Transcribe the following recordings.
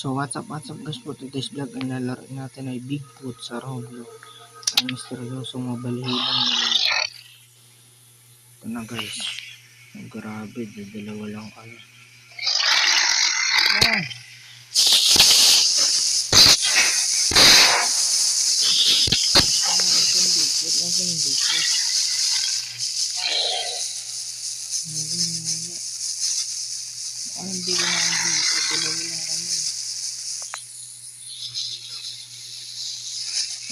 So what's up guys, for today's vlog ang lalaro natin ay Bigfoot sa Roblox. Ang misteryosong mabalhibong nilalang. Ito na guys. Grabe, dalawa lang ano. Ah! Hindi ko na dito, dalawa lang kami.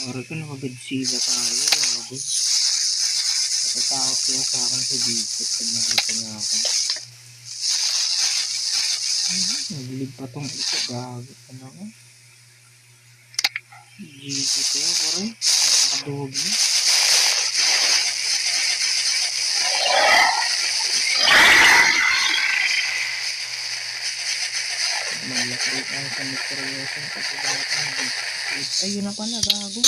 Sorry ko, nakabedsila tayo. Grabe. Natatakot kaya sa akin sa Bigfoot pag nakita niya ako. Naglig pa tong ito. Gago pa na ako. Jesus kaya pare. Nakakaduhog na. Nag-recruit ang sa misteryosong pagkakata ng Bigfoot. Ay, yun na pala, gago.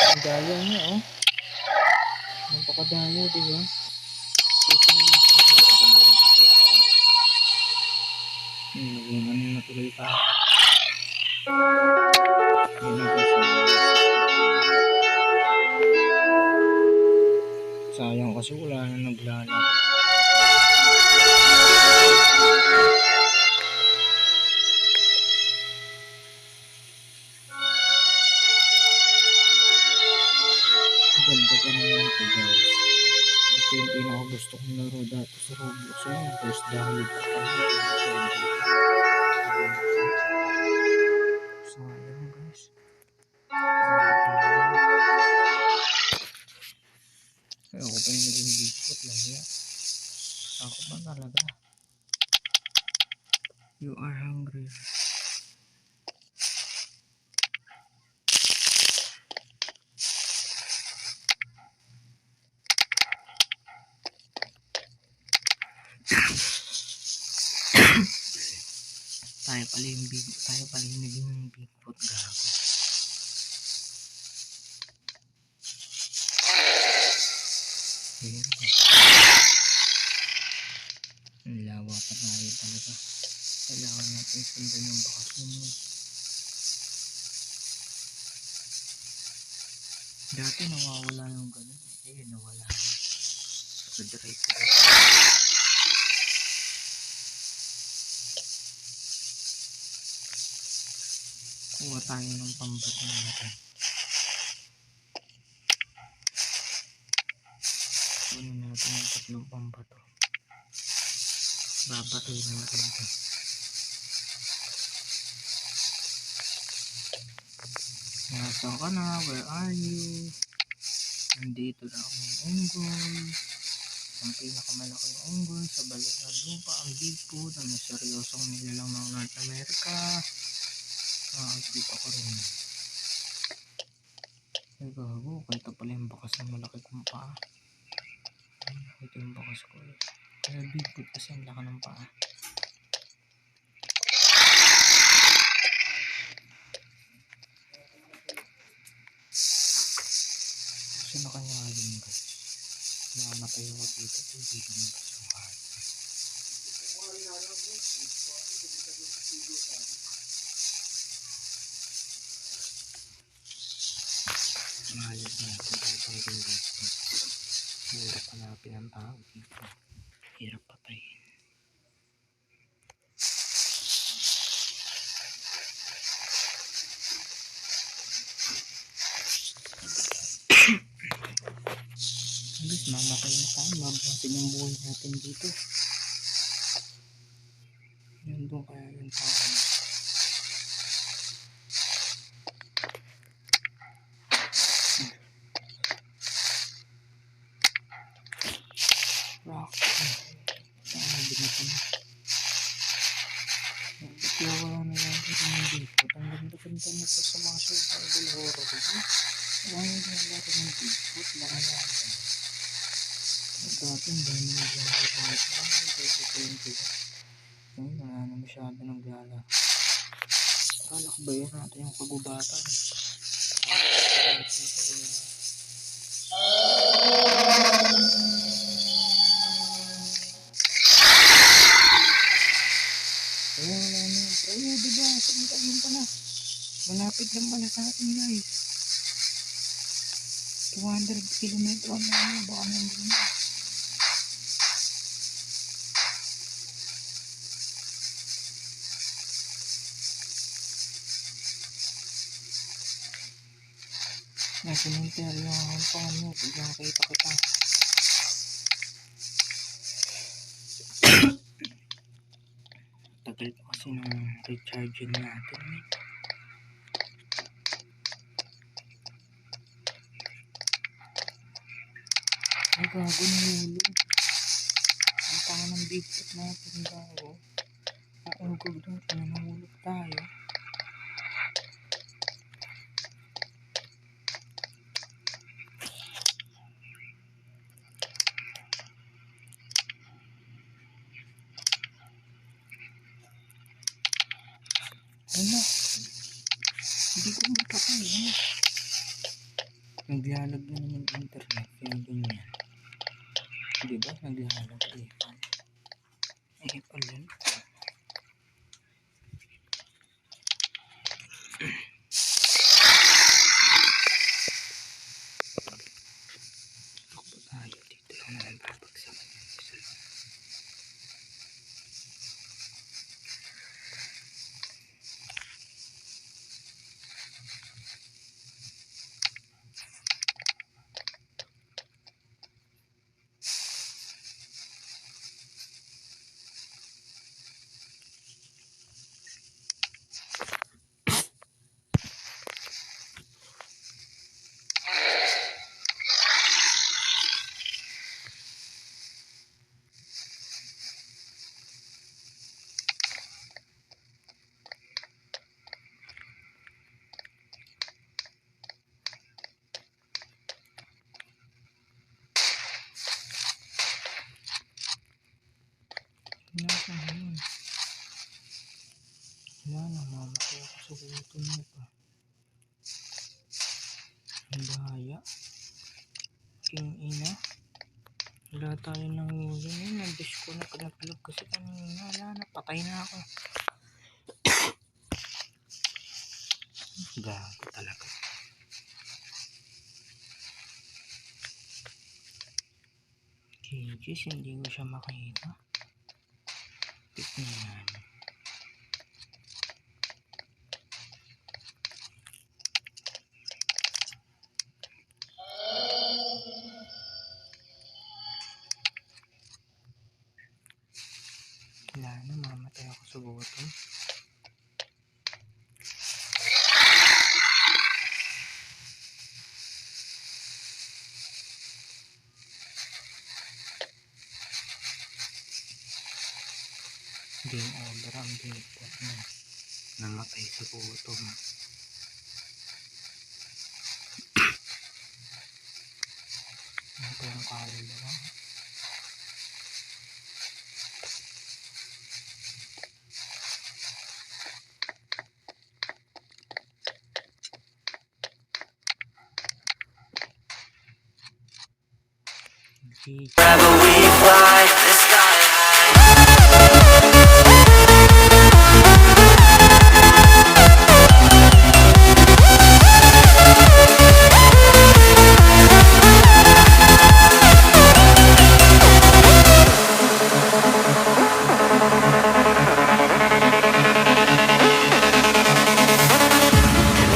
Ang daya niya, oh. Napakadaya, diba? Naging na tuloy pa. Sayang kasi wala na naglalaro. Ganda pa naman ito guys. Ito yung pinakagusto kong laro dati sa Roblox. Ayun, first download ko pa. Sayang guys. Kaya ako pa yung naging Bigfoot lang yan. Ako pa talaga. You are hungry. Tayo pala yung naging Bigfoot, gago. Ayan. Ang lawa pa tayo talaga. Kailangan natin sundan yung bakasyon mo. Dati nawawala yung ganun. Eh, nawala na. Nag-drive ko. Kuha tayo ng pambato natin. Kunin natin yung tatlong pambato. Babatoy natin ito. Nasaan ka na? Where are you? Nandito na akong unggoy. Ang pinakamalaking unggoy sa balik ng lupa, ang Bigfoot, ang misteryosong nilalang ng North America. Nakakita ko rin. Ay gago, kanta pala yung bakas ng malaki kong paa. Ito yung bakas ko eh. Kaya Bigfoot kasi ang laki ng paa. Gusto na kanya alim guys. Nakamatay ako dito. Hindi lumabas yung heart. Mahalit natin tayo pang Bigfoot. Hirap hanapin ang tao dito. Hirap patayin. Guys, mamatay na tayo. Mabuhasin yung buhay natin dito. Yun doon kaya yung tao. Rock. Sabi na ito. Kaya wala na lang dito ng Bigfoot. Ang ganda-ganda na ito sa mga survival horror. Wala na lang laro ng Bigfoot. Baka yan. Dati ang dami na dyan. Ayun, wala na masyado naglalaro. Tara, lakbayan natin yung kagubatan. Wala na yun. Pero diba, sumita yun pala. Malapit lang pala sa atin guys. 200 kilometro ang layo. Baka nandun na. Nasa cemetery ang panyo pag nakita kita. Tagal pa kasi ng recharging natin eh. Ay gago na hulo. Ang tanga ng big pot natin gago. Naungkog natin na nahulog tayo. Ano? Hindi ko mapatay. Ano? Naglalag na naman internet. Kaya ganyan. Diba? Naglalag. Pala. Takbo tayo. Dito lang naman papagsakan yung isa lang. Wala na, mamatay ako sa gutom mo pa. Ang bahaya. King ina. Wala tayo nang huli na. Nag-disconnect na plug kasi kanina. Wala na, patay na ako. Gago talaga. Gigis, hindi ko siya makita. Pit na yan. Wala na, mamatay ako sa gutom. Game over ang bigpot na namatay sa gutom. Ito yung kaluluwa. Wherever we fly, the sky high.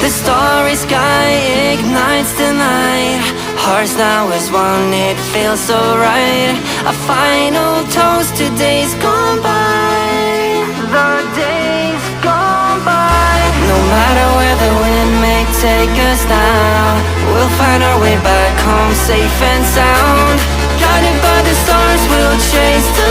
The starry sky ignites the night. Hearts now as one, it feels so right. A final toast to days gone by. The days gone by. No matter where the wind may take us now, we'll find our way back home safe and sound. Guided by the stars, we'll chase the